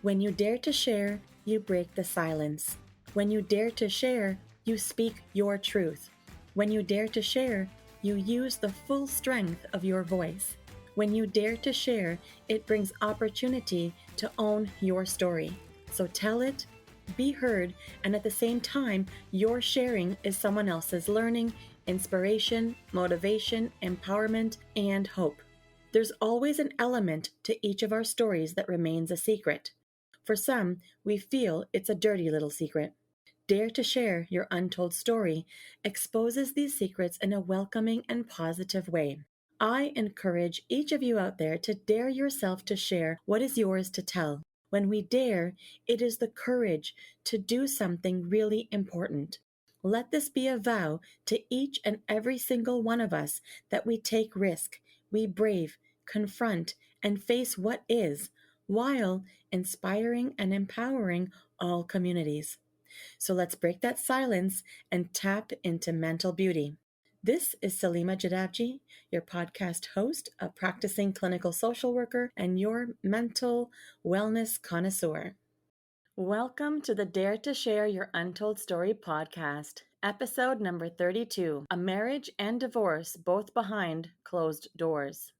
When you dare to share, you break the silence. When you dare to share, you speak your truth. When you dare to share, you use the full strength of your voice. When you dare to share, it brings opportunity to own your story. So tell it, be heard, and at the same time, your sharing is someone else's learning, inspiration, motivation, empowerment, and hope. There's always an element to each of our stories that remains a secret. For some, we feel it's a dirty little secret. Dare to share your untold story exposes these secrets in a welcoming and positive way. I encourage each of you out there to dare yourself to share what is yours to tell. When we dare, it is the courage to do something really important. Let this be a vow to each and every single one of us that we take risk, we brave, confront, and face what is, while inspiring and empowering all communities. So let's break that silence and tap into mental beauty. This is Selena Jadavji, your podcast host, a practicing clinical social worker, and your mental wellness connoisseur. Welcome to the Dare to Share Your Untold Story podcast, episode number 32, A Marriage and Divorce Both Behind Closed Doors.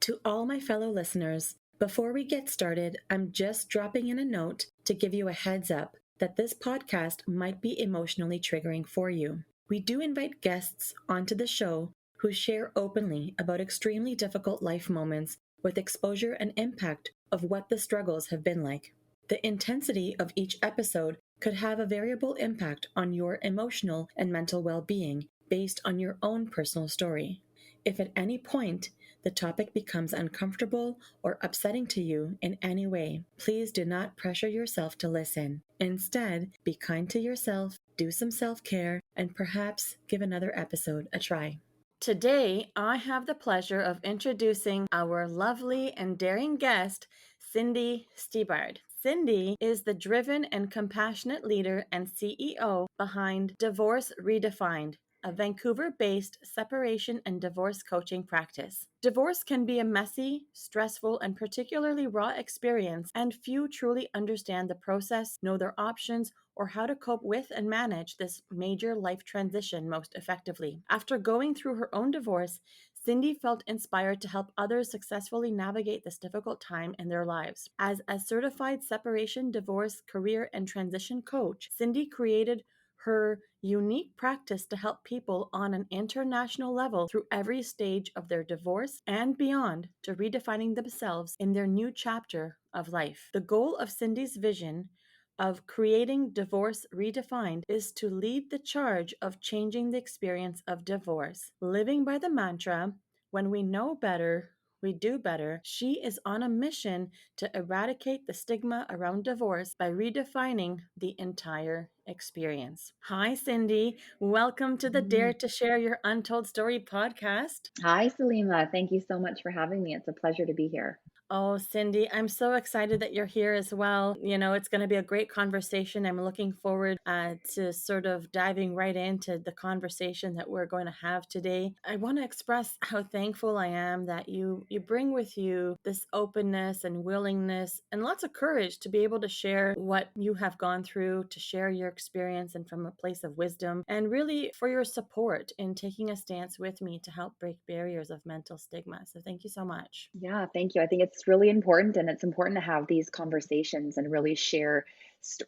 To all my fellow listeners, before we get started, I'm just dropping in a note to give you a heads up that this podcast might be emotionally triggering for you. We do invite guests onto the show who share openly about extremely difficult life moments with exposure and impact of what the struggles have been like. The intensity of each episode could have a variable impact on your emotional and mental well-being based on your own personal story. If at any point the topic becomes uncomfortable or upsetting to you in any way, please do not pressure yourself to listen. Instead, be kind to yourself, do some self-care, and perhaps give another episode a try. Today, I have the pleasure of introducing our lovely and daring guest, Cindy Stibbard. Cindy is the driven and compassionate leader and CEO behind Divorce Redefined, a Vancouver-based separation and divorce coaching practice. Divorce can be a messy, stressful, and particularly raw experience, and few truly understand the process, know their options, or how to cope with and manage this major life transition most effectively. After going through her own divorce, Cindy felt inspired to help others successfully navigate this difficult time in their lives. As a certified separation, divorce, career, and transition coach, Cindy created her unique practice to help people on an international level through every stage of their divorce and beyond to redefining themselves in their new chapter of life. The goal of Cindy's vision of creating Divorce Redefined is to lead the charge of changing the experience of divorce. Living by the mantra, when we know better, we do better, she is on a mission to eradicate the stigma around divorce by redefining the entire experience. Hi, Cindy. Welcome to the Dare to Share Your Untold Story podcast. Hi, Selena. Thank you so much for having me. It's a pleasure to be here. Oh, Cindy, I'm so excited that you're here as well. You know, it's going to be a great conversation. I'm looking forward to sort of diving right into the conversation that we're going to have today. I want to express how thankful I am that you bring with you this openness and willingness and lots of courage to be able to share what you have gone through, to share your experience and from a place of wisdom, and really for your support in taking a stance with me to help break barriers of mental stigma. So thank you so much. Yeah, thank you. I think it's really important, and it's important to have these conversations and really share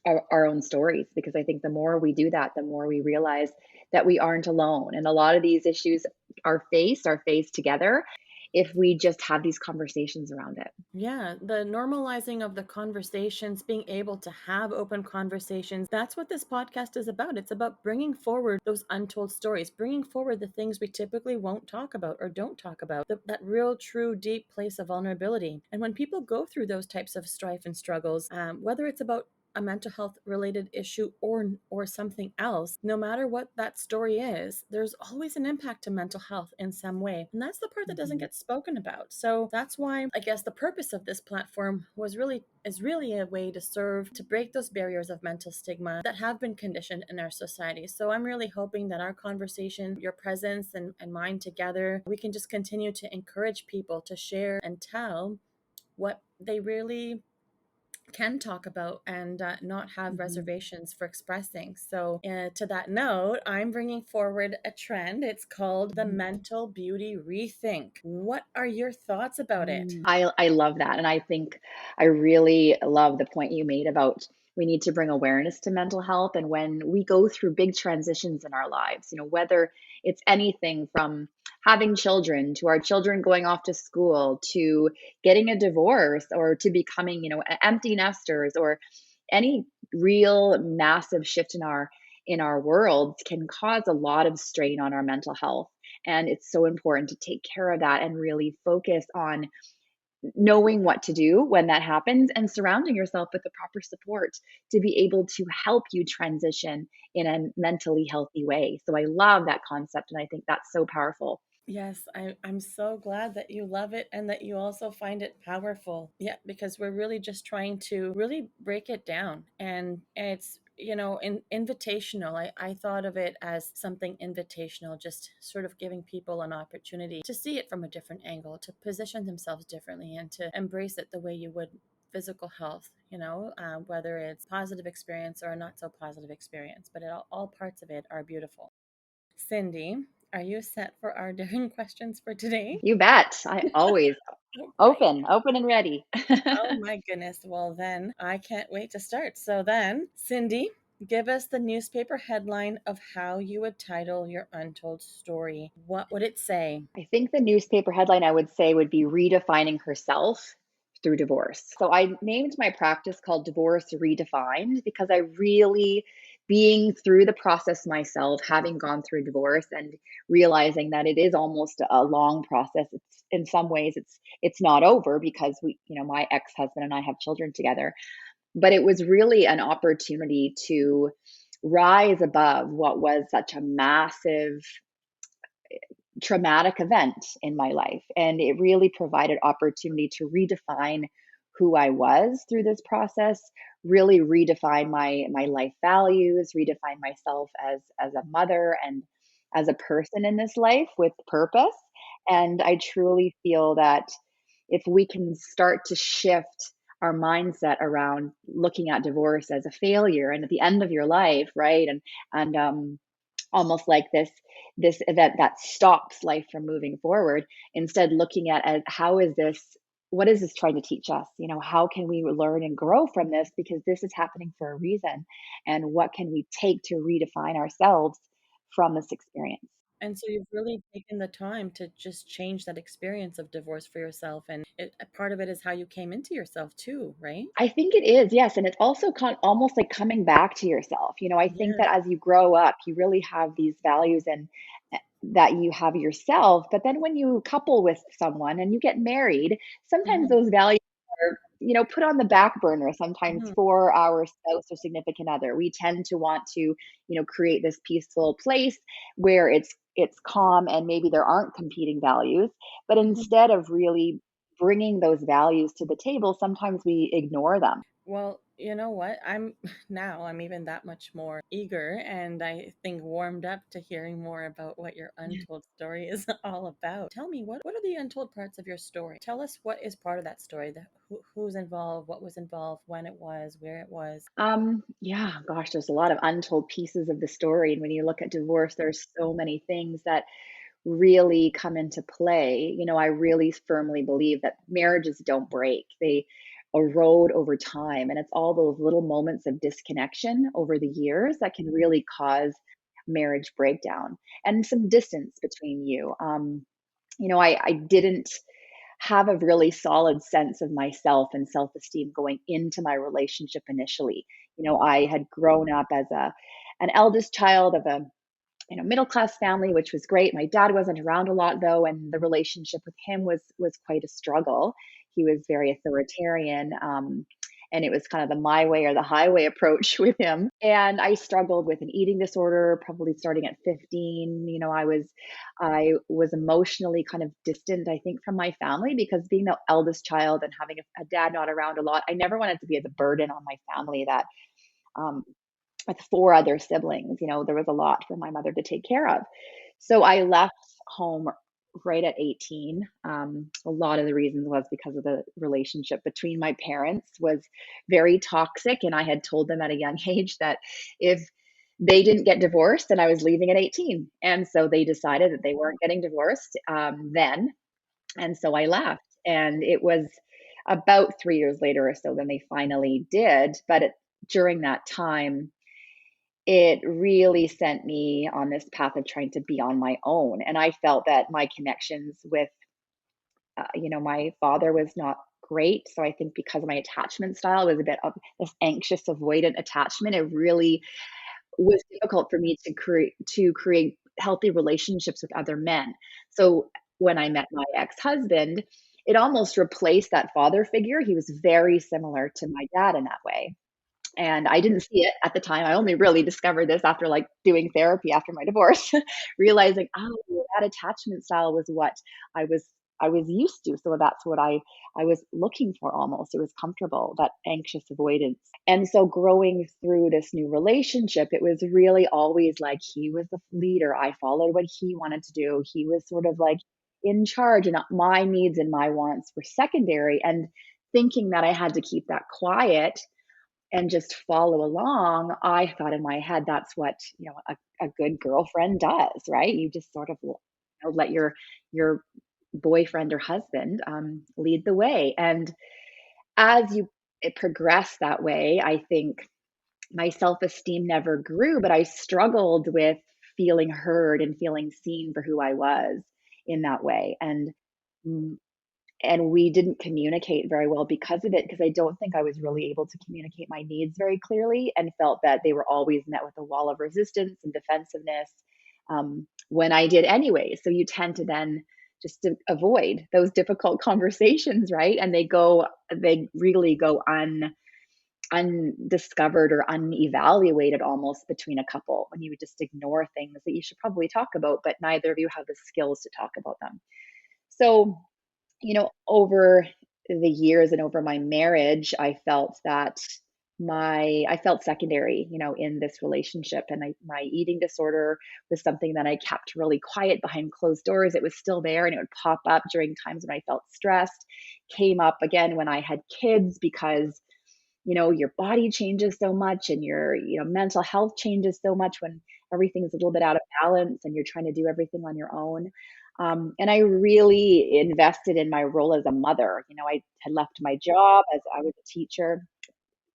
our own stories, because I think the more we do that, the more we realize that we aren't alone. And a lot of these issues are faced together if we just have these conversations around it. Yeah, the normalizing of the conversations, being able to have open conversations, that's what this podcast is about. It's about bringing forward those untold stories, bringing forward the things we typically won't talk about or don't talk about, that real, true, deep place of vulnerability. And when people go through those types of strife and struggles, whether it's about a mental health related issue or something else, no matter what that story is, there's always an impact to mental health in some way. And that's the part that doesn't get spoken about. So that's why I guess the purpose of this platform is really a way to serve to break those barriers of mental stigma that have been conditioned in our society. So I'm really hoping that our conversation, your presence and mine together, we can just continue to encourage people to share and tell what they really can talk about and not have Mhm. reservations for expressing. So, to that note, I'm bringing forward a trend. It's called the Mhm. mental beauty rethink. What are your thoughts about it? I love that, and I think I really love the point you made about we need to bring awareness to mental health, and when we go through big transitions in our lives, whether it's anything from having children to our children going off to school to getting a divorce or to becoming, empty nesters or any real massive shift in our worlds can cause a lot of strain on our mental health. And it's so important to take care of that and really focus on knowing what to do when that happens and surrounding yourself with the proper support to be able to help you transition in a mentally healthy way. So I love that concept and I think that's so powerful. Yes, I'm so glad that you love it and that you also find it powerful. Yeah, because we're really just trying to really break it down. And it's, invitational. I thought of it as something invitational, just sort of giving people an opportunity to see it from a different angle, to position themselves differently, and to embrace it the way you would physical health, whether it's positive experience or a not so positive experience. But all parts of it are beautiful. Cindy, are you set for our daring questions for today? You bet. I always All right. open and ready. Oh my goodness. Well, then I can't wait to start. So then, Cindy, give us the newspaper headline of how you would title your untold story. What would it say? I think the newspaper headline I would say would be redefining herself through divorce. So I named my practice called Divorce Redefined because I really, being through the process myself, having gone through divorce and realizing that it is almost a long process. It's in some ways it's not over because my ex-husband and I have children together, but it was really an opportunity to rise above what was such a massive traumatic event in my life, and it really provided opportunity to redefine who I was through this process, really redefine my life values, redefine myself as a mother and as a person in this life with purpose. And I truly feel that if we can start to shift our mindset around looking at divorce as a failure and at the end of your life, right? And almost like this event that stops life from moving forward, instead looking at as how is this, what is this trying to teach us, how can we learn and grow from this because this is happening for a reason, and what can we take to redefine ourselves from this experience. And so you've really taken the time to just change that experience of divorce for yourself. And a part of it is how you came into yourself too, right? I think it is, yes, and it's also almost like coming back to yourself. I think that Yes. as you grow up, you really have these values and that you have yourself. But then when you couple with someone and you get married, sometimes Mhm. those values are, put on the back burner. Sometimes Mhm. for our spouse or significant other, we tend to want to, create this peaceful place where it's calm and maybe there aren't competing values. But Mhm. instead of really bringing those values to the table, sometimes we ignore them. Well, you know what? I'm now I'm even that much more eager and I think warmed up to hearing more about what your untold story is all about. Tell me, what are the untold parts of your story? Tell us what is part of that story, who's involved, what was involved, when it was, where it was. Yeah, gosh, there's a lot of untold pieces of the story. And when you look at divorce, there's so many things that really come into play. I really firmly believe that marriages don't break, they erode over time. And it's all those little moments of disconnection over the years that can really cause marriage breakdown and some distance between you. I didn't have a really solid sense of myself and self-esteem going into my relationship initially. I had grown up as an eldest child of a middle class family, which was great. My dad wasn't around a lot though, and the relationship with him was quite a struggle. He was very authoritarian, and it was kind of the my way or the highway approach with him. And I struggled with an eating disorder, probably starting at 15. I was emotionally kind of distant, I think, from my family because being the eldest child and having a dad not around a lot, I never wanted to be the burden on my family that um, with four other siblings, there was a lot for my mother to take care of. So I left home right at 18. A lot of the reasons was because of the relationship between my parents was very toxic, and I had told them at a young age that if they didn't get divorced, then I was leaving at 18. And so they decided that they weren't getting divorced then, and so I left. And it was about 3 years later or so then they finally did. But during that time, it really sent me on this path of trying to be on my own. And I felt that my connections with, my father was not great. So I think because of my attachment style, it was a bit of this anxious, avoidant attachment. It really was difficult for me to create healthy relationships with other men. So when I met my ex-husband, it almost replaced that father figure. He was very similar to my dad in that way. And I didn't see it at the time. I only really discovered this after, like, doing therapy after my divorce, realizing, "Oh, that attachment style was what I was I was used to." So that's what I was looking for almost. It was comfortable, that anxious avoidance. And so growing through this new relationship, it was really always like he was the leader. I followed what he wanted to do. He was sort of like in charge, and my needs and my wants were secondary. And thinking that I had to keep that quiet and just follow along, I thought in my head that's what, a good girlfriend does, right? You just sort of let your boyfriend or husband lead the way. And as it progressed that way, I think my self-esteem never grew, but I struggled with feeling heard and feeling seen for who I was in that way. Mm, and we didn't communicate very well because of it, because I don't think I was really able to communicate my needs very clearly, and felt that they were always met with a wall of resistance and defensiveness when I did anyway. So you tend to then just to avoid those difficult conversations, right? And they really go undiscovered or unevaluated almost between a couple, when you would just ignore things that you should probably talk about, but neither of you have the skills to talk about them. So over the years and over my marriage, I felt that I felt secondary, in this relationship. And my eating disorder was something that I kept really quiet behind closed doors. It was still there, and it would pop up during times when I felt stressed, came up again when I had kids, because your body changes so much, and your mental health changes so much when everything's a little bit out of balance and you're trying to do everything on your own. And I really invested in my role as a mother. I had left my job as I was a teacher.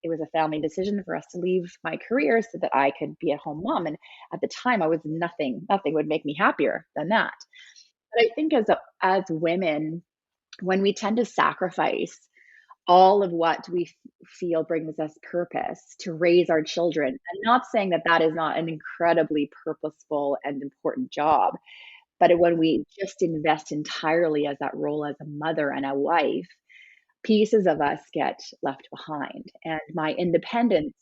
It was a family decision for us to leave my career so that I could be a home mom. And at the time, I was nothing would make me happier than that. But I think as women, when we tend to sacrifice all of what we feel brings us purpose to raise our children. I'm not saying that that is not an incredibly purposeful and important job, but when we just invest entirely as that role as a mother and a wife, pieces of us get left behind. And my independence,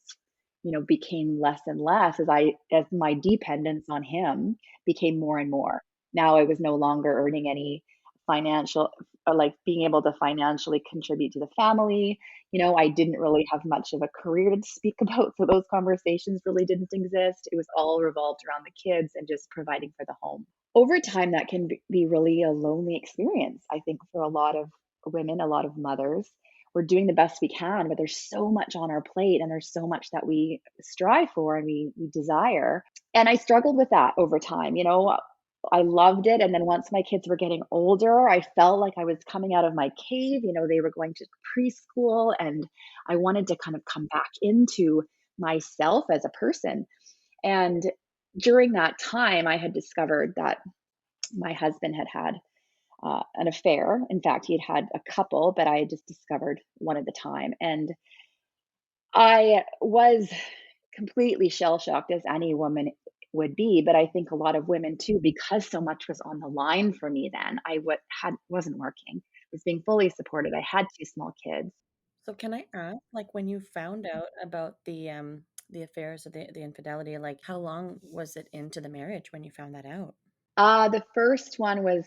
became less and less as my dependence on him became more and more. Now I was no longer earning any financial, or like being able to financially contribute to the family. I didn't really have much of a career to speak about, so those conversations really didn't exist. It was all revolved around the kids and just providing for the home. Over time, that can be really a lonely experience, I think, for a lot of women, a lot of mothers. We're doing the best we can, but there's so much on our plate, and there's so much that we strive for and we desire. And I struggled with that over time. I loved it. And then once my kids were getting older, I felt like I was coming out of my cave. They were going to preschool, and I wanted to kind of come back into myself as a person. And during that time, I had discovered that my husband had an affair. In fact, he had had a couple, but I had just discovered one at the time. And I was completely shell shocked, as any woman would be. But I think a lot of women too, because so much was on the line for me then. Wasn't working. I was being fully supported. I had two small kids. So can I ask, like, when you found out about the affairs of the infidelity, like, how long was it into the marriage when you found that out? The first one was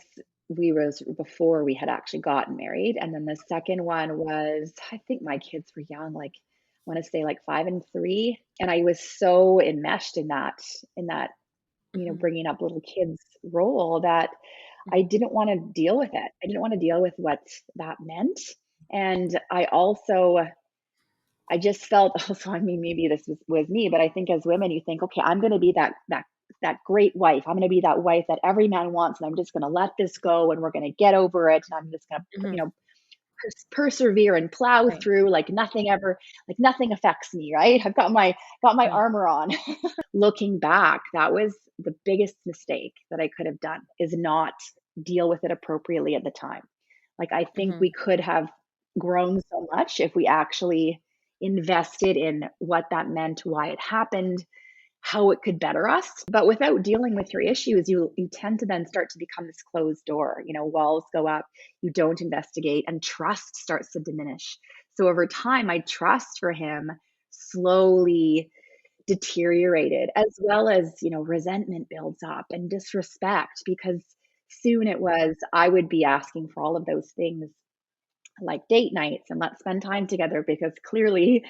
we was before we had actually gotten married, and then the second one was, I think my kids were young, like, I wanna say, like, 5 and 3, and I was so enmeshed in that, Mhm. bringing up little kids role, that I Mhm. didn't want to deal with it. I didn't want to deal with what that meant. And I just felt also, I mean, maybe this was me, but I think as women, you think, okay, I'm going to be that great wife. I'm going to be that wife that every man wants, and I'm just going to let this go, and we're going to get over it, and I'm just going to, Mhm. persevere and plow Right. through like nothing affects me, right? I've got my Right. armor on. Looking back, that was the biggest mistake that I could have done, is not deal with it appropriately at the time. Like, I think Mhm. we could have grown so much if we actually invested in what that meant, why it happened, how it could better us. But without dealing with your issues, you tend to then start to become this closed door. Walls go up, you don't investigate, and trust starts to diminish. So over time, my trust for him slowly deteriorated, as well as, resentment builds up and disrespect, because soon it was I would be asking for all of those things, like date nights and let's spend time together, because clearly,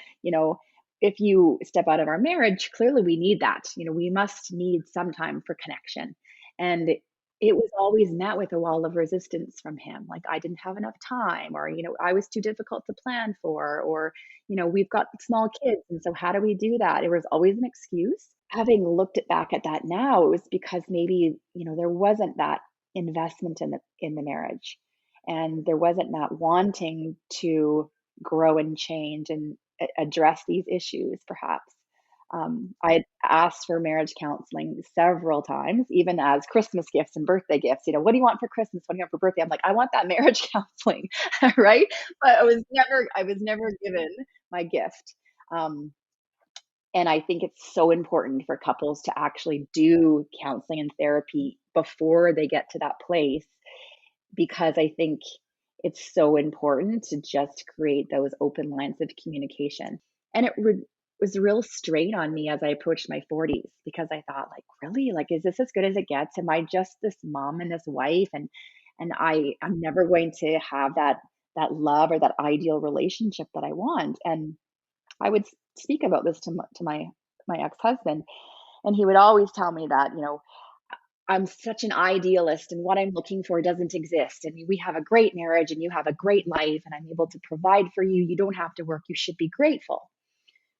if you step out of our marriage, clearly we need that. We must need some time for connection. And it was always met with a wall of resistance from him. Like, I didn't have enough time, or, I was too difficult to plan for, or, we've got small kids. And so how do we do that? It was always an excuse. Having looked it back at that now, it was because maybe, there wasn't that investment in the marriage, and there wasn't that wanting to grow and change and address these issues, perhaps. I had asked for marriage counseling several times, even as Christmas gifts and birthday gifts. What do you want for Christmas? What do you want for birthday? I'm like, I want that marriage counseling, right? But I was never given my gift. Um, and I think it's so important for couples to actually do counseling and therapy before they get to that place, because I think it's so important to just create those open lines of communication. And it was a real strain on me as I approached my 40s, because I thought, like, really, like, is this as good as it gets? Am I just this mom and this wife, and I'm never going to have that love or that ideal relationship that I want? And I would speak about this to my ex-husband, and he would always tell me that, I'm such an idealist, and what I'm looking for doesn't exist. I mean, we have a great marriage and you have a great life, and I'm able to provide for you. You don't have to work. You should be grateful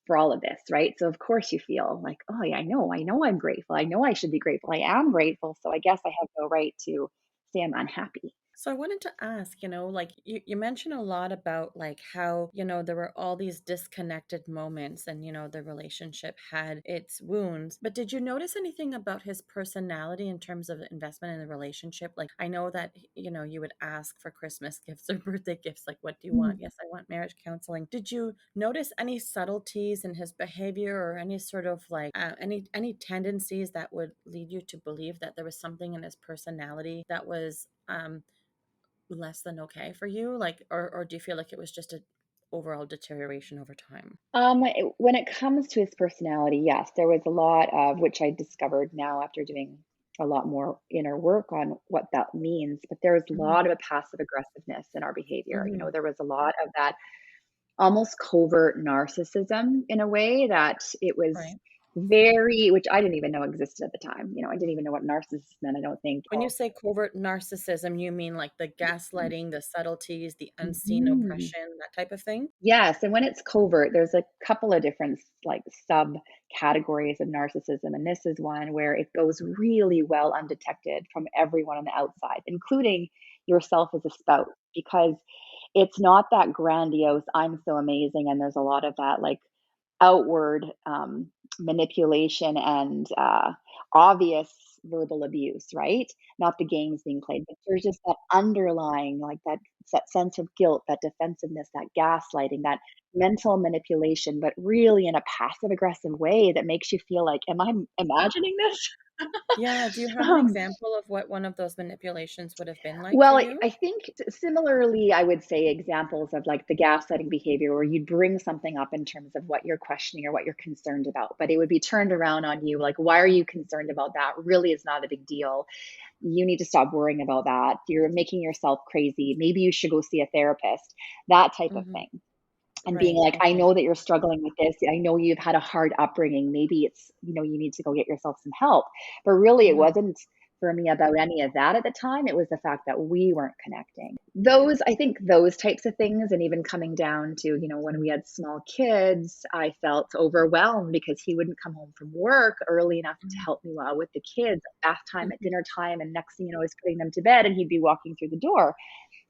for all of this, right? So of course you feel like, oh yeah, I know I'm grateful. I know I should be grateful. I am grateful. So I guess I have no right to say I'm unhappy. So I wanted to ask, like you mentioned a lot about like how, there were all these disconnected moments and, the relationship had its wounds. But did you notice anything about his personality in terms of investment in the relationship? Like I know that, you would ask for Christmas gifts or birthday gifts, like what do you want? Mm. Yes, I want marriage counseling. Did you notice any subtleties in his behavior or any sort of like any tendencies that would lead you to believe that there was something in his personality that was less than okay for you? Like, or do you feel like it was just a overall deterioration over time? When it comes to his personality, yes, there was a lot of, which I discovered now after doing a lot more inner work on what that means, but there was a Hmm. lot of a passive aggressiveness in our behavior. Hmm. There was a lot of that almost covert narcissism, in a way that it was Right. which I didn't even know existed at the time. I didn't even know what narcissist meant, I don't think. When you say covert narcissism, you mean like the gaslighting, the subtleties, the unseen Mhm. oppression, that type of thing? Yes, and when it's covert, there's a couple of different, like, subcategories of narcissism, and this is one where it goes really well undetected from everyone on the outside, including yourself as a spouse, because it's not that grandiose, "I'm so amazing," and there's a lot of that, like, outward, manipulation and, obvious verbal abuse, right? Not the games being played, but there's just that underlying, like, that sense of guilt, that defensiveness, that gaslighting, that mental manipulation, but really in a passive aggressive way that makes you feel like, "Am I imagining this?" Yeah. Do you have an Um, example of what one of those manipulations would have been like for Well, you? I think similarly, I would say examples of, like, the gaslighting behavior, where you'd bring something up in terms of what you're questioning or what you're concerned about, but it would be turned around on you, like, "Why are you concerned about that? Really, it's not a big deal. You need to stop worrying about that. You're making yourself crazy. Maybe you should go see a therapist." That type of Hmm. thing. And being Right. like, "I Okay. know that you're struggling with this. I know you've had a hard upbringing. Maybe it's, you need to go get yourself some help." But really, it Hmm. wasn't for me about any of that at the time. It was the fact that we weren't connecting. I think those types of things, and even coming down to, when we had small kids, I felt overwhelmed because he wouldn't come home from work early enough to help me while with the kids at bath time, at dinner time. And next thing you know, I was putting them to bed and he'd be walking through the door.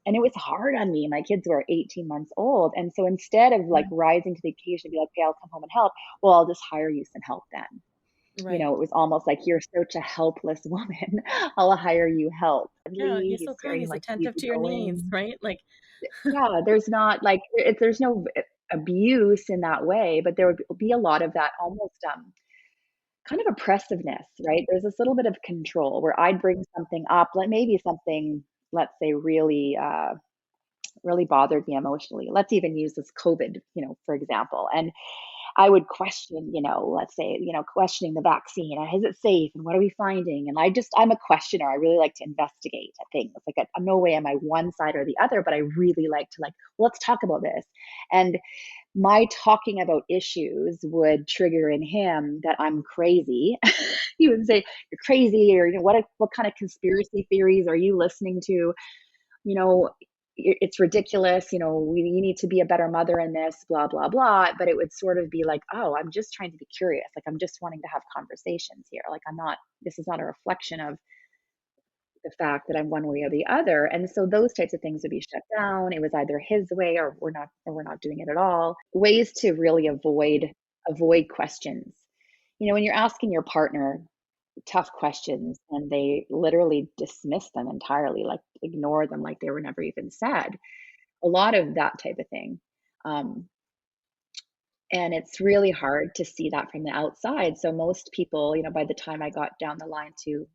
And it was hard on me. My kids were 18 months old. And so instead of like rising to the occasion and be like, okay, I'll come home and help, well, I'll just hire you some help then. Right. It was almost like, you're such a helpless woman. I'll hire you help. Yeah, he's He's so kind. very He's like attentive to your needs, easygoing. right? Like, Yeah, there's not like there's no abuse in that way, but there would be a lot of that almost kind of oppressiveness, right? There's this little bit of control where I'd bring something up, like maybe something, let's say, really bothered me emotionally. Let's even use this COVID, for example. And I would question, let's say, questioning the vaccine. Is it safe? And what are we finding? And I'm a questioner. I really like to investigate things. Like, I'm no way am I one side or the other, but I really like to well, let's talk about this. And my talking about issues would trigger in him that I'm crazy. He would say, "You're crazy," or, what kind of conspiracy theories are you listening to? you know, it's ridiculous, you need to be a better mother in this, blah, blah, blah. But it would sort of be like, oh, I'm just trying to be curious. Like, I'm just wanting to have conversations here. Like, this is not a reflection of the fact that I'm one way or the other. And so those types of things would be shut down. It was either his way or we're not doing it at all. Ways to really avoid questions. When you're asking your partner tough questions and they literally dismiss them entirely, like ignore them like they were never even said. A lot of that type of thing. Um, and it's really hard to see that from the outside. So most people, by the time I got down the line to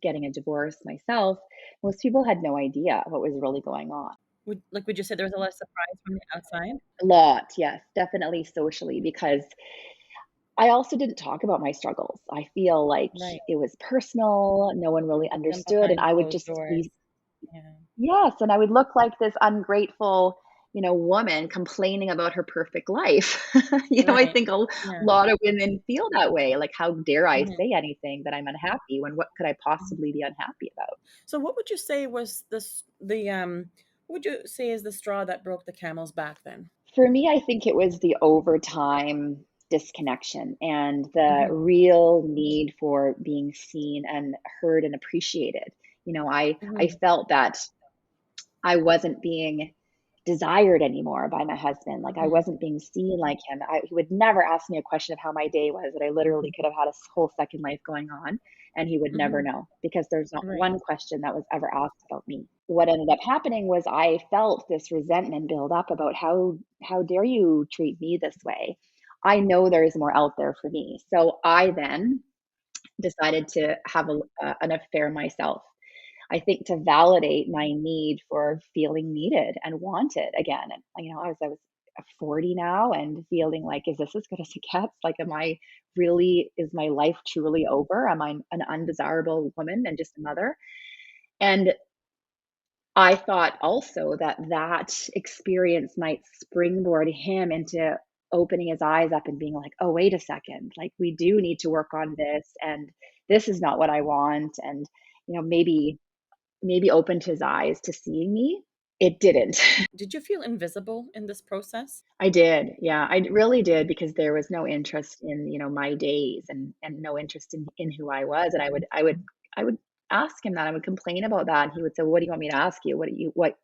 getting a divorce myself, most people had no idea what was really going on. would you say there was a lot of surprise from the outside? A lot, yes, definitely socially, because I also didn't talk about my struggles. I feel like Right. it was personal, no one really Them understood, and behind I would closed just doors. be. Yeah. Yes, and I would look like this ungrateful, woman complaining about her perfect life. I Right. think a Yeah. lot of women feel that way. Like, how dare I Mhm. say anything that I'm unhappy when what could I Mhm. possibly be unhappy about? So what would you say was this the what would you say is the straw that broke the camel's back then? For me, I think it was the overtime disconnection and the Mhm. real need for being seen and heard and appreciated. I Mhm. felt that I wasn't being desired anymore by my husband. Like, I Mhm. wasn't being seen like him. He would never ask me a question of how my day was, that I literally could have had a whole second life going on, and he would never Mhm. know because there's not Right. one question that was ever asked about me. What ended up happening was I felt this resentment build up about how dare you treat me this way? I know there's more out there for me. So I then decided to have an affair myself. I think to validate my need for feeling needed and wanted again. And I was 40 now and feeling like, is this as good as it gets? Like, is my life truly over? Am I an undesirable woman and just a mother? And I thought also that experience might springboard him into opening his eyes up and being like, oh, wait a second, like, we do need to work on this, and this is not what I want. And, maybe opened his eyes to seeing me. It didn't. Did you feel invisible in this process? I did. Yeah, I really did, because there was no interest in, my days, and no interest in who I was. And I would ask him that. I would complain about that. And he would say, well, what do you want me to ask you? What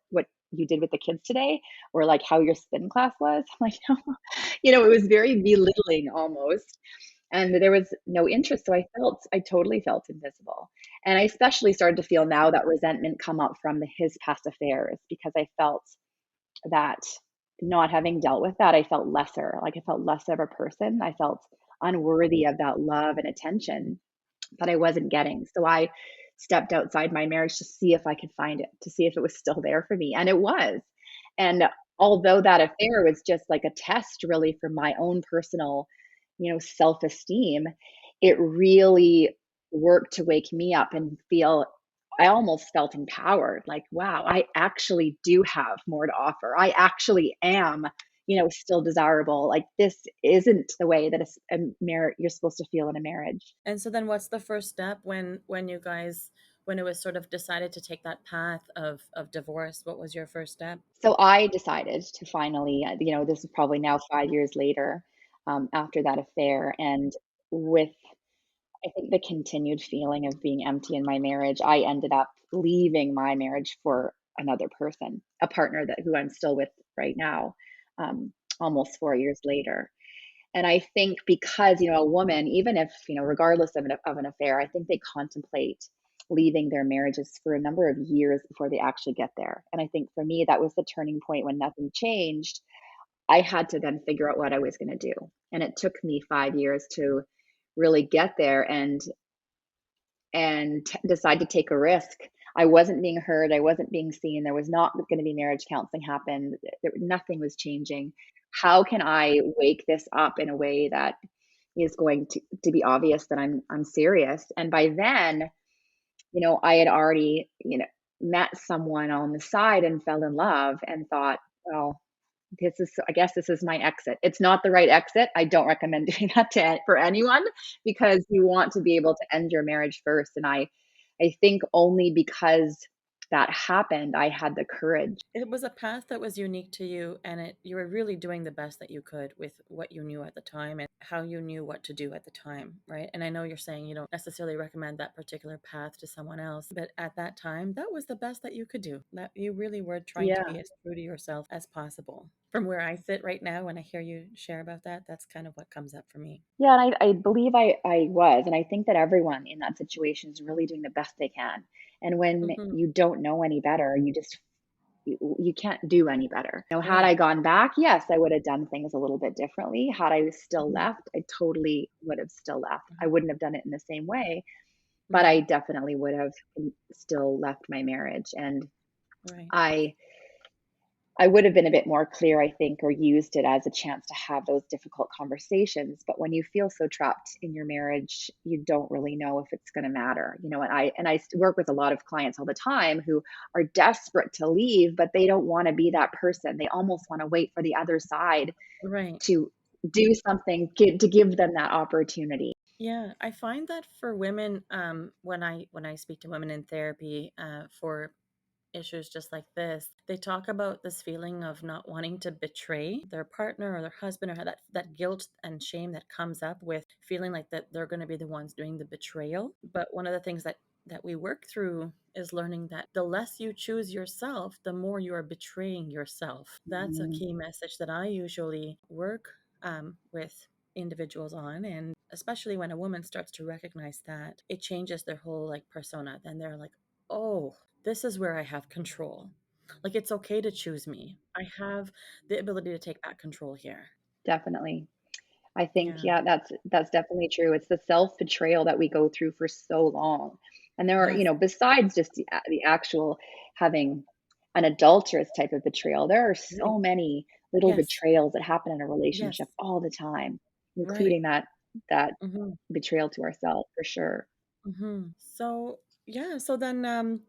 you did with the kids today? Or like how your spin class was? I'm like, no. It was very belittling almost. And there was no interest. So I totally felt invisible. And I especially started to feel now that resentment come up from his past affairs, because I felt that, not having dealt with that, I felt lesser. Like, I felt less of a person. I felt unworthy of that love and attention that I wasn't getting. So I stepped outside my marriage to see if I could find it, to see if it was still there for me. And it was. And although that affair was just like a test really for my own personal, self-esteem, it really worked to wake me up and I almost felt empowered. Like, wow, I actually do have more to offer. I actually am, still desirable. Like, this isn't the way that a marriage you're supposed to feel in a marriage. And so then what's the first step when you guys when it was sort of decided to take that path of divorce? What was your first step? So I decided to finally, this is probably now 5 years later, after that affair, and with, I think, the continued feeling of being empty in my marriage, I ended up leaving my marriage for another person, a partner that who I'm still with right now, almost 4 years later. And I think because, a woman, even if, regardless of an affair, I think they contemplate leaving their marriages for a number of years before they actually get there. And I think for me, that was the turning point when nothing changed. I had to then figure out what I was going to do. And it took me 5 years to really get there and decide to take a risk. I wasn't being heard. I wasn't being seen. There was not going to be marriage counseling happen. Nothing was changing. How can I wake this up in a way that is going to be obvious that I'm serious? And by then, I had already, met someone on the side and fell in love and thought, well, I guess this is my exit. It's not the right exit. I don't recommend doing that for anyone, because you want to be able to end your marriage first. And I think only because that happened, I had the courage. It was a path that was unique to you, and you were really doing the best that you could with what you knew at the time and how you knew what to do at the time, right? And I know you're saying you don't necessarily recommend that particular path to someone else, but at that time, that was the best that you could do. That you really were trying to Yeah. be as true to yourself as possible. From where I sit right now, when I hear you share about that, that's kind of what comes up for me. Yeah, and I believe I was, and I think that everyone in that situation is really doing the best they can. And when Hmm. you don't know any better, you can't do any better. Had Right. I gone back, yes, I would have done things a little bit differently. Had I still Hmm. left, I totally would have still left. I wouldn't have done it in the same way, but I Right. definitely would have still left my marriage. And Right. I I would have been a bit more clear, I think, or used it as a chance to have those difficult conversations. But when you feel so trapped in your marriage, you don't really know if it's going to matter. And I work with a lot of clients all the time who are desperate to leave, but they don't want to be that person. They almost want to wait for the other side Right. to do something, to give them that opportunity. Yeah, I find that for women, when I speak to women in therapy, for issues just like this, they talk about this feeling of not wanting to betray their partner or their husband, or how that guilt and shame that comes up with feeling like that they're going to be the ones doing the betrayal. But one of the things that we work through is learning that the less you choose yourself, the more you are betraying yourself. That's a Mhm. key message that I usually work with individuals on, and especially when a woman starts to recognize that, it changes their whole like persona. Then they're like, oh, this is where I have control. Like, it's okay to choose me. I have the ability to take back control here. Definitely. I think, Yeah. yeah, that's definitely true. It's the self-betrayal that we go through for so long. And there are, Yes. besides just the actual having an adulterous type of betrayal, there are Right. so many little Yes. betrayals that happen in a Yes. relationship all the time, Right. including that Hmm. betrayal to ourselves for sure. So yeah. So then,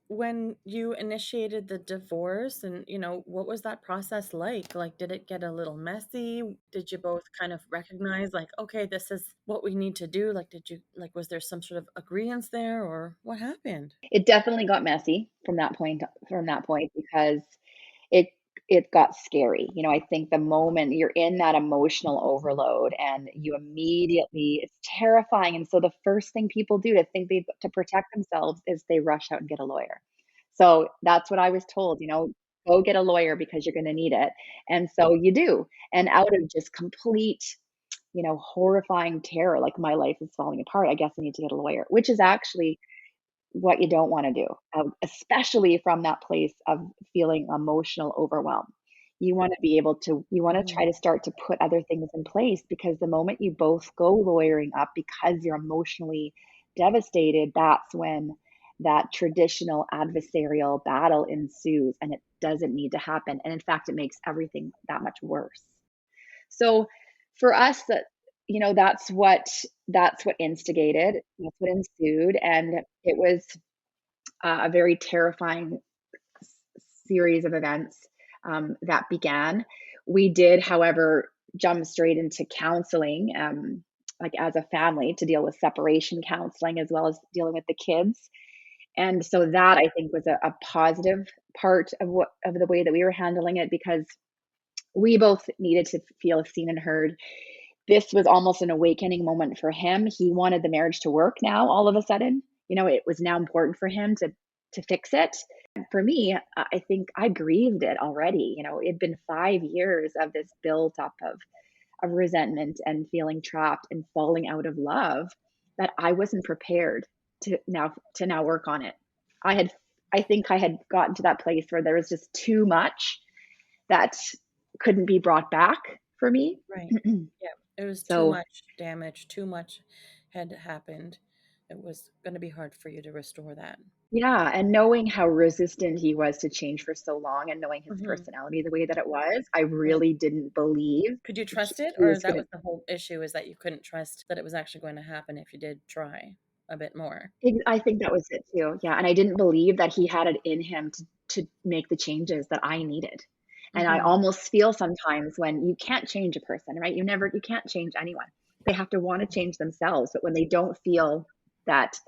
when you initiated the divorce, and what was that process like? Like, did it get a little messy? Did you both kind of recognize, like, okay, this is what we need to do? Like, was there some sort of agreement there, or what happened? It definitely got messy from that point because it it got scary. I think the moment you're in that emotional overload and you immediately it's terrifying, and so the first thing people do to protect themselves is they rush out and get a lawyer. So that's what I was told, "Go get a lawyer because you're gonna need it." And so you do, and out of just complete, horrifying terror, like, "My life is falling apart, I guess I need to get a lawyer," which is actually what you don't wanna do, especially from that place of feeling emotional overwhelm. You wanna try Mhm. to start to put other things in place, because the moment you both go lawyering up because you're emotionally devastated, that's when that traditional adversarial battle ensues, and it doesn't need to happen, and in fact, it makes everything that much worse. So for us, that's what instigated, that's what ensued, and it was a very terrifying series of events that began. We did, however, jump straight into counseling, like as a family, to deal with separation counseling as well as dealing with the kids. And so that I think was a positive part of what of the way that we were handling it, because we both needed to feel seen and heard. This was almost an awakening moment for him. He wanted the marriage to work now all of a sudden. It was now important for him to fix it. For me, I think I grieved it already. It'd been 5 years of this built up of resentment and feeling trapped and falling out of love, that I wasn't prepared to now work on it. I had I think I had gotten to that place where there was just too much that couldn't be brought back for me. Right. Yeah. It was too So, much damage, too much had happened. It was going to be hard for you to restore that. yeah, and knowing how resistant he was to change for so long, and knowing his Hmm. personality the way that it was, I Right. really didn't believe Could you he trust it, he or was that gonna. was the whole issue, is that you couldn't trust that it was actually going to happen if you did try a bit more? I think that was it too, yeah, and I didn't believe that he had it in him to make the changes that I needed. And I Hmm. almost feel sometimes when you can't change a person, right? You can't change anyone. They have to wanna change themselves, but when they don't feel that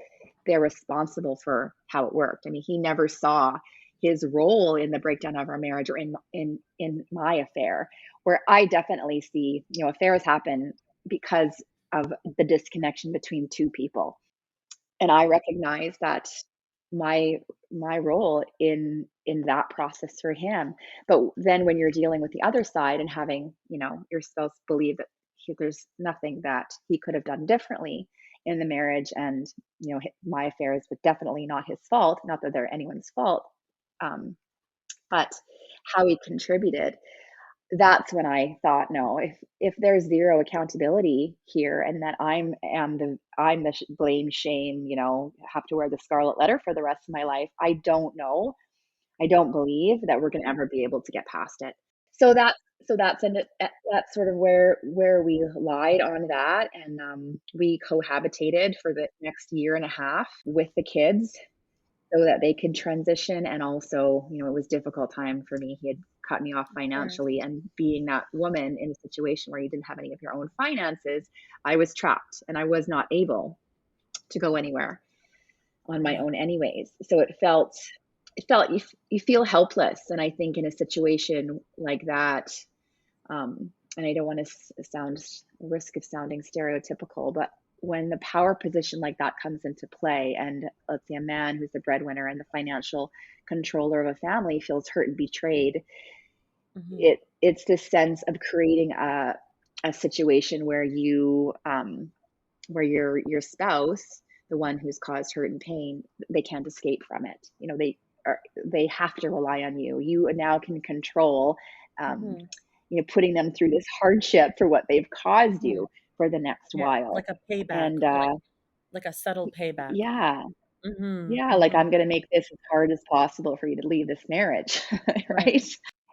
they're responsible for how it worked. I mean, he never saw his role in the breakdown of our marriage, or in my affair, where I definitely see, affairs happen because of the disconnection between two people. And I recognize that my my role in that process for him. But then when you're dealing with the other side and having, your spouse believe that there's nothing that he could have done differently in the marriage, and my affairs were definitely not his fault, not that they're anyone's fault, um, but how he contributed, that's when I thought, no, if there's zero accountability here, and that I'm the blame, shame, have to wear the scarlet letter for the rest of my life, I don't know. I don't believe that we're going to ever be able to get past it. So that's sort of where we lied on that, and we cohabitated for the next year and a half with the kids, so that they could transition. And also, it was a difficult time for me. He had cut me off Of course. financially, and being that woman in a situation where you didn't have any of your own finances, I was trapped and I was not able to go anywhere on my Right. own anyways. So it felt you feel helpless. And I think in a situation like that, and I don't want to sound risk of sounding stereotypical, but when the power position like that comes into play, and let's say a man who's the breadwinner and the financial controller of a family feels hurt and betrayed, Hmm. it's this sense of creating a situation where where your spouse, the one who's caused hurt and pain, they can't escape from it. They have to rely on you. You now can control, um, Hmm. putting them through this hardship for what they've caused Hmm. you for the next Yeah, while. like a payback, And like a subtle payback. yeah, Hmm. yeah, like, Hmm. I'm going to make this as hard as possible for you to leave this marriage, Right. right?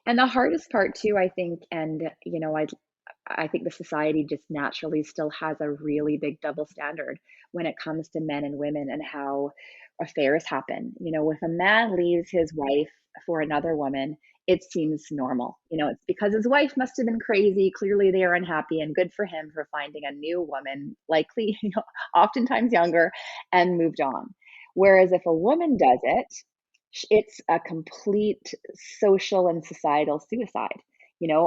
And the hardest part too, I think, and I think the society just naturally still has a really big double standard when it comes to men and women and how affairs happen. If a man leaves his wife for another woman, it seems normal. It's because his wife must have been crazy. Clearly, they are unhappy, and good for him for finding a new woman, likely, oftentimes younger, and moved on. Whereas if a woman does it, it's a complete social and societal suicide.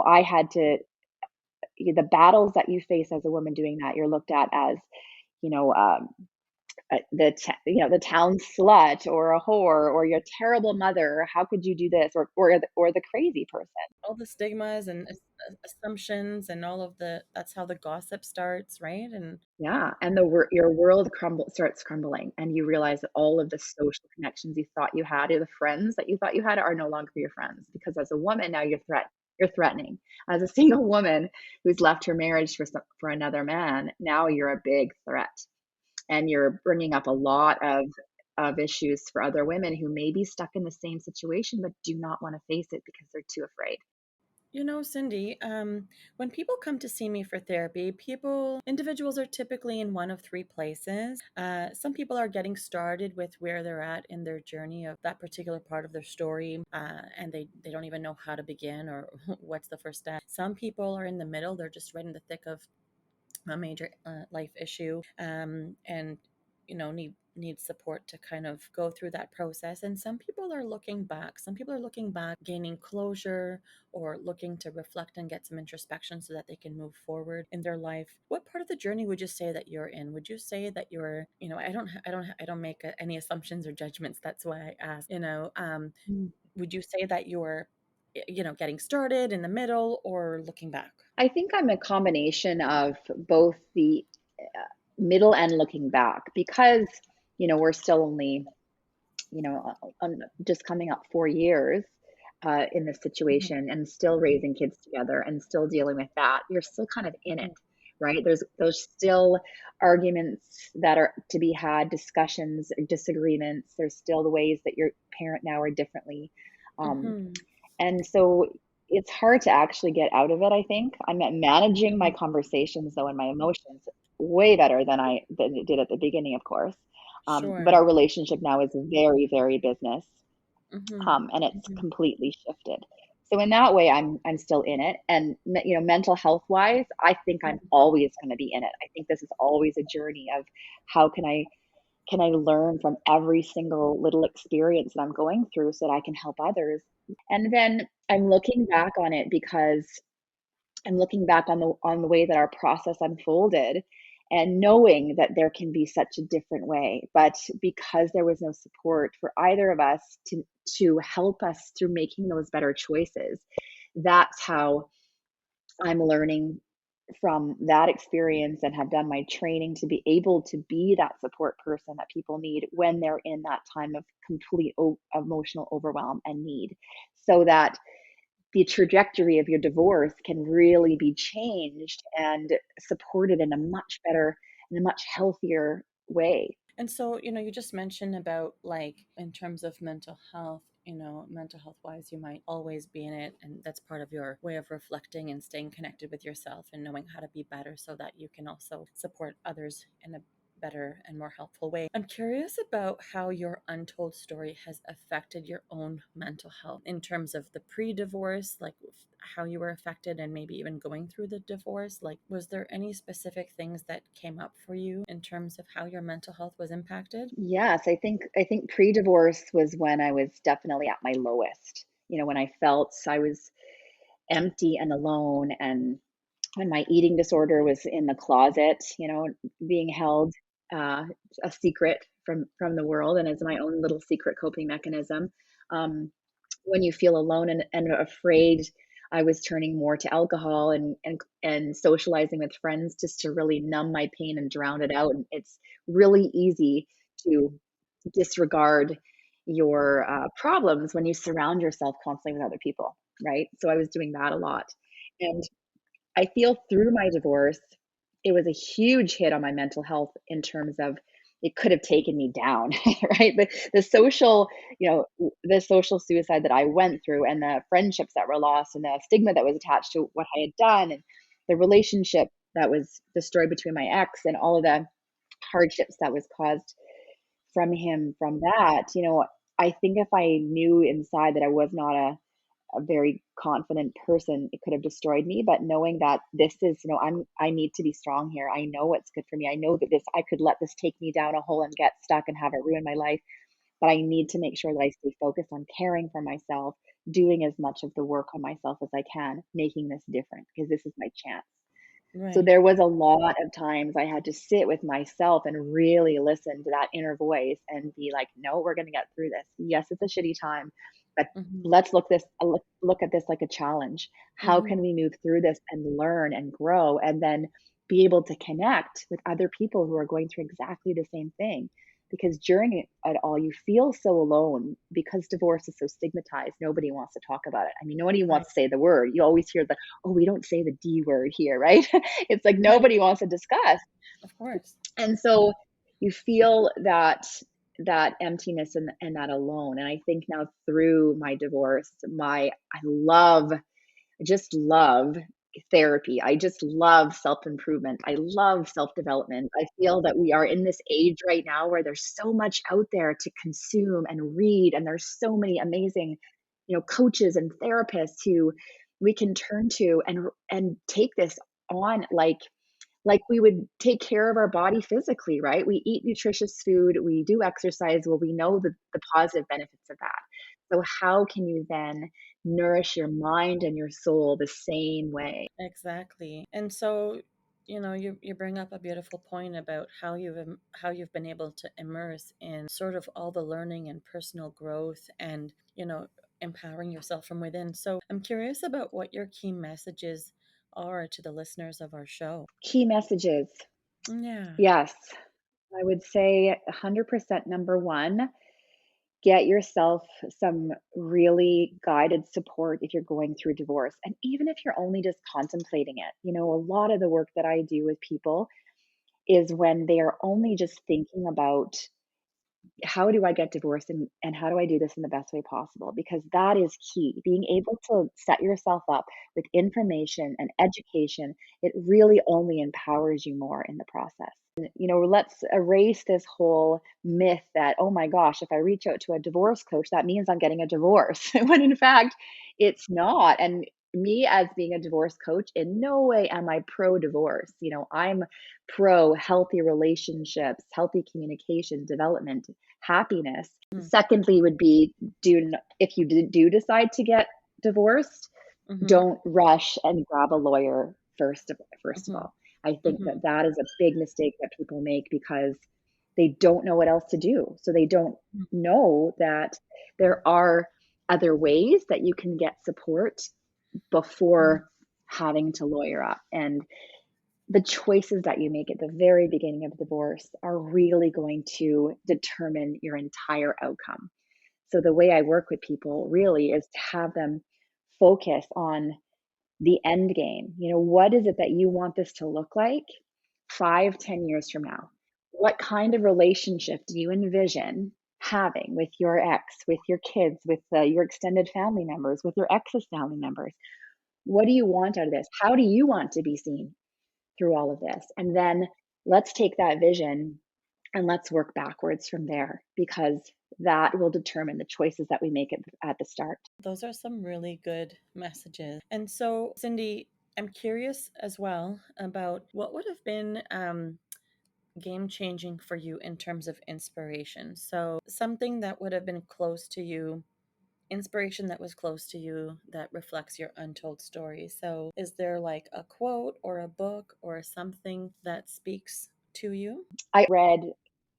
I had to the battles that you face as a woman doing that, you're looked at as, you know, um, the town slut, or a whore, or you're a terrible mother. How could you do this? Or the crazy person. All the stigmas and assumptions and all of that's how the gossip starts, right? And Yeah, and your world starts crumbling, and you realize that all of the social connections you thought you had, or the friends that you thought you had, are no longer your friends, because as a woman now you're threatening. As a single woman who's left her marriage for another man, now you're a big threat. And you're bringing up a lot of issues for other women who may be stuck in the same situation but do not want to face it because they're too afraid. Cindy, when people come to see me for therapy, individuals are typically in one of three places. Some people are getting started with where they're at in their journey of that particular part of their story, and they don't even know how to begin or what's the first step. Some people are in the middle, they're just right in the thick of a major life issue, and need support to kind of go through that process. And some people are looking back, gaining closure, or looking to reflect and get some introspection so that they can move forward in their life. What part of the journey would you say that you're in? Would you say that you're, I don't make any assumptions or judgments, that's why I ask. Would you say that you're, getting started, in the middle, or looking back? I think I'm a combination of both the middle and looking back because, we're still only, just coming up 4 years in this Mhm. situation and still raising kids together and still dealing with that. You're still kind of in it, Mhm. right? There's still arguments that are to be had, discussions, disagreements. There's still the ways that your parent now are differently. Um, Mhm. and so it's hard to actually get out of it, I think. I'm at managing my Mhm. conversations though and my emotions way better than it did at the beginning, of course. But Sure. our relationship now is very, very business, Mhm. and it's Mhm. completely shifted. So in that way, I'm still in it, and mental health wise, I think I'm Mhm. always going to be in it. I think this is always a journey of how can I learn from every single little experience that I'm going through so that I can help others. And then I'm looking back on it because I'm looking back on the way that our process unfolded and knowing that there can be such a different way. But because there was no support for either of us to help us through making those better choices, that's how I'm learning from that experience and have done my training to be able to be that support person that people need when they're in that time of complete emotional overwhelm and need, so that the trajectory of your divorce can really be changed and supported in a much better and a much healthier way. And so, you just mentioned about, like, in terms of mental health, mental health wise, you might always be in it. And that's part of your way of reflecting and staying connected with yourself and knowing how to be better so that you can also support others in a better and more helpful way. I'm curious about how your untold story has affected your own mental health in terms of the pre divorce, like how you were affected, and maybe even going through the divorce. Like, was there any specific things that came up for you in terms of how your mental health was impacted? Yes, I think pre-divorce was when I was definitely at my lowest. When I felt I was empty and alone, and when my eating disorder was in the closet, being held uh, a secret from the world and as my own little secret coping mechanism. Um, when you feel alone and afraid, I was turning more to alcohol and socializing with friends just to really numb my pain and drown it out. And it's really easy to disregard your problems when you surround yourself constantly with other people, right? So I was doing that a lot. And I feel through my divorce, it was a huge hit on my mental health in terms of it could have taken me down, right? The social suicide that I went through and the friendships that were lost and the stigma that was attached to what I had done and the relationship that was destroyed between my ex and all of the hardships that was caused from that, I think if I knew inside that I was not a very confident person, it could have destroyed me. But knowing that this is, I need to be strong here. I know what's good for me. I know that I could let this take me down a hole and get stuck and have it ruin my life. But I need to make sure that I stay focused on caring for myself, doing as much of the work on myself as I can, making this different because this is my chance. So Right. there was a lot of times I had to sit with myself and really listen to that inner voice and be like, "No, we're gonna get through this. Yes, it's a shitty time, but Hmm. let's look at this like a challenge. How Hmm. can we move through this and learn and grow and then be able to connect with other people who are going through exactly the same thing?" Because during it all, you feel so alone because divorce is so stigmatized. Nobody wants to talk about it. I mean, nobody Right. wants to say the word. You always hear "Oh, we don't say the D word here," right? It's like Right. nobody wants to discuss. Of course. And so you feel that emptiness and that alone. And I think now through my divorce, I love just love therapy. I just love self-improvement. I love self-development. I feel that we are in this age right now where there's so much out there to consume and read, and there's so many amazing, coaches and therapists who we can turn to and take this on like we would take care of our body physically, right? We eat nutritious food, we do exercise. Well, we know the positive benefits of that. So how can you then nourish your mind and your soul the same way? Exactly. And so, you bring up a beautiful point about how you've been able to immerse in sort of all the learning and personal growth and, empowering yourself from within. So, I'm curious about what your key messages are to the listeners of our show. Key messages. Yeah. Yes, I would say 100% number one, get yourself some really guided support if you're going through divorce. And even if you're only just contemplating it, a lot of the work that I do with people is when they are only just thinking about how do I get divorced and how do I do this in the best way possible? Because that is key. Being able to set yourself up with information and education, it really only empowers you more in the process. Let's erase this whole myth that, oh my gosh, if I reach out to a divorce coach, that means I'm getting a divorce. When in fact, it's not. And me, as being a divorce coach, in no way am I pro divorce. I'm pro healthy relationships, healthy communication, development, happiness. Mm. Secondly, would be if you do decide to get divorced, Mm-hmm. don't rush and grab a lawyer first of Mm-hmm. all. I think Mm-hmm. that that is a big mistake that people make because they don't know what else to do. So they don't know that there are other ways that you can get support Mm-hmm. before having to lawyer up. And the choices that you make at the very beginning of divorce are really going to determine your entire outcome. So the way I work with people really is to have them focus on the end game. What is it that you want this to look like 5, 10 years from now? What kind of relationship do you envision having with your ex, with your kids, with your extended family members, with your ex's family members? What do you want out of this? How do you want to be seen through all of this? And then let's take that vision and let's work backwards from there, because that will determine the choices that we make at the start. Those are some really good messages. And so, Cindy, I'm curious as well about what would have been game changing for you in terms of inspiration. So, something that would have been close to you, inspiration that was close to you that reflects your untold story. So, is there like a quote or a book or something that speaks to you? I read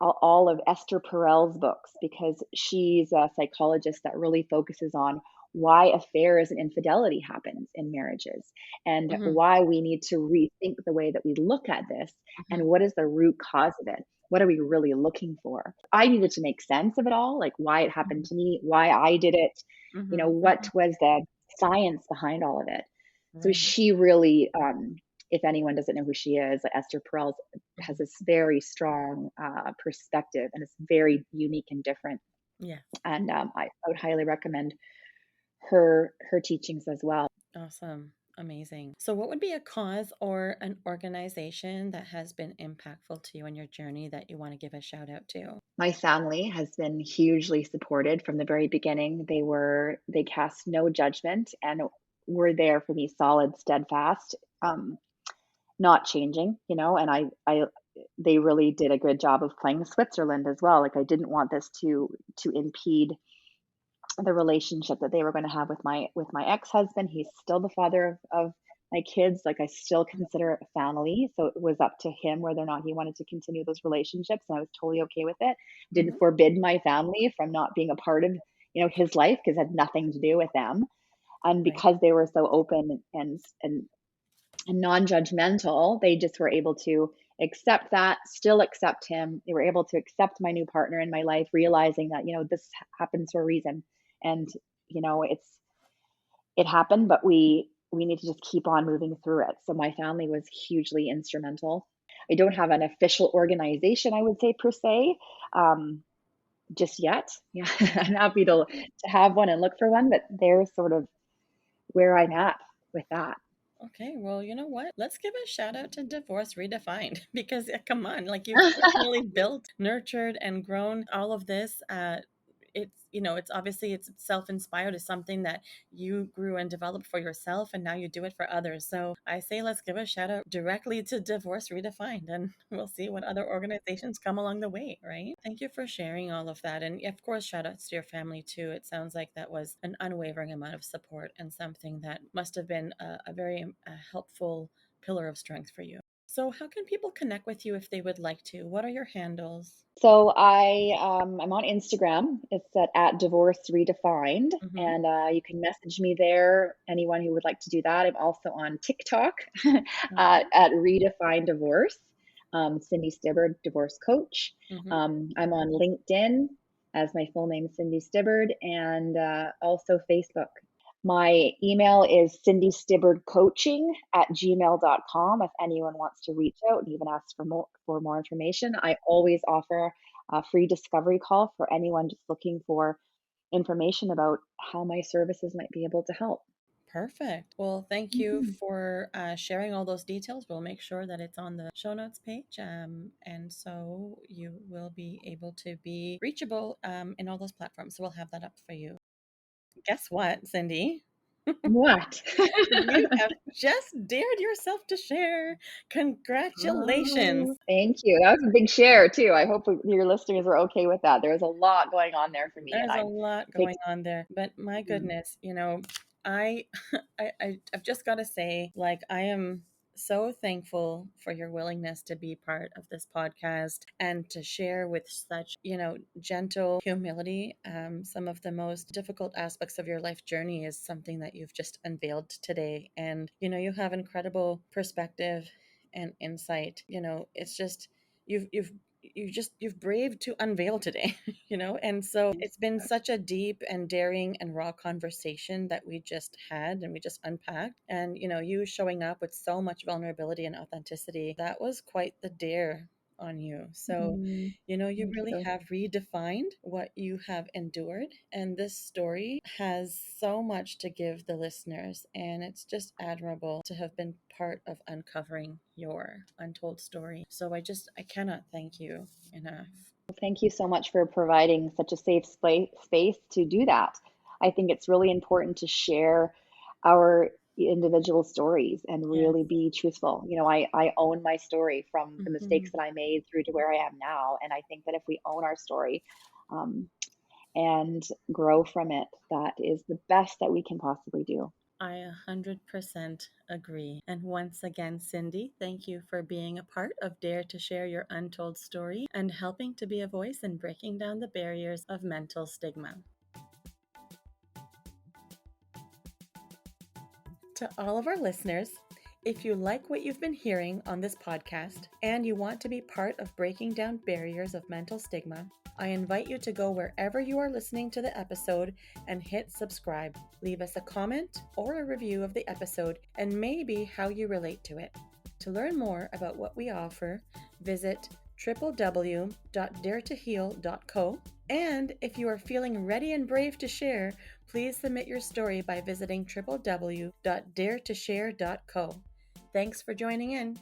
all of Esther Perel's books because she's a psychologist that really focuses on why affairs and infidelity happens in marriages and Mm-hmm. why we need to rethink the way that we look at this Mm-hmm. and what is the root cause of it. What are we really looking for? I needed to make sense of it all, like why it happened to me, why I did it, Mm-hmm. what Mm-hmm. was the science behind all of it. So Right. she really, if anyone doesn't know who she is, Esther Perel has Mm-hmm. this very strong perspective, and it's very unique and different. Yeah. And I would highly recommend her teachings as well. Awesome. Amazing. So, what would be a cause or an organization that has been impactful to you in your journey that you want to give a shout out to? My family has been hugely supported from the very beginning. They cast no judgment and were there for me, solid, steadfast, not changing. And I they really did a good job of playing Switzerland as well. Like I didn't want this to impede the relationship that they were going to have with my ex-husband. He's still the father of my kids. Like I still consider it family. So it was up to him whether or not he wanted to continue those relationships. And I was totally okay with it. Didn't Mm-hmm. forbid my family from not being a part of, his life because it had nothing to do with them. And Right. because they were so open and non-judgmental, they just were able to accept that, still accept him. They were able to accept my new partner in my life, realizing that, this happens for a reason. And, it happened, but we need to just keep on moving through it. So my family was hugely instrumental. I don't have an official organization, I would say, per se, um, just yet. Yeah, I'm happy to have one and look for one, but they're sort of where I'm at. with that. Okay, well, you know what? Let's give a shout out to Divorce Redefined because come on, like you've personally built, nurtured, and grown all of this. It's obviously it's self-inspired. Is something that you grew and developed for yourself, and now you do it for others. So I say let's give a shout out directly to Divorce Redefined, and we'll see what other organizations come along the way, right? Thank you for sharing all of that, and of course, shout outs to your family too. It sounds like that was an unwavering amount of support and something that must have been a very helpful pillar of strength for you. So, how can people connect with you if they would like to? What are your handles? So I'm on Instagram. It's at Divorce Redefined, Mm-hmm. and you can message me there. Anyone who would like to do that. I'm also on TikTok Okay. at Redefine Divorce. Cindy Stibbard, divorce coach. Mm-hmm. I'm on LinkedIn as my full name, Cindy Stibbard, and also Facebook. My email is cindystibbardcoaching@gmail.com if anyone wants to reach out and even ask for more information. I always offer a free discovery call for anyone just looking for information about how my services might be able to help. Perfect. Well, thank you Mhm. for sharing all those details. We'll make sure that it's on the show notes page. And so you will be able to be reachable in all those platforms. So we'll have that up for you. Guess what, Cindy? What? You have just dared yourself to share. Congratulations. Oh, thank you. That was a big share too. I hope your listeners are okay with that. There was a lot going on there for me, and There's a I'm lot big. going on there, but my Mm. goodness, I, I've just got to say, like, I am so thankful for your willingness to be part of this podcast and to share with such, gentle humility. Some of the most difficult aspects of your life journey is something that you've just unveiled today, and you have incredible perspective and insight. It's just you've you've braved to unveil today. And so it's been such a deep and daring and raw conversation that we just had and we just unpacked, and you showing up with so much vulnerability and authenticity, that was quite the dare on you. So you Thank really you. have redefined what you have endured, and this story has so much to give the listeners, and it's just admirable to have been part of uncovering your untold story. So I cannot thank you enough. Thank you so much for providing such a safe space to do that. I think it's really important to share our individual stories and Yeah. really be truthful. I own my story from the mistakes Mhm. that I made through to where I am now. And I think that if we own our story um, and grow from it, that is the best that we can possibly do. I 100% agree. And once again, Cindy, thank you for being a part of Dare to Share Your Untold Story and helping to be a voice in breaking down the barriers of mental stigma. To all of our listeners, if you like what you've been hearing on this podcast and you want to be part of breaking down barriers of mental stigma, I invite you to go wherever you are listening to the episode and hit subscribe. Leave us a comment or a review of the episode and maybe how you relate to it. To learn more about what we offer, visit www.daretoheal.co. And if you are feeling ready and brave to share, please submit your story by visiting www.daretoshare.co. Thanks for joining in.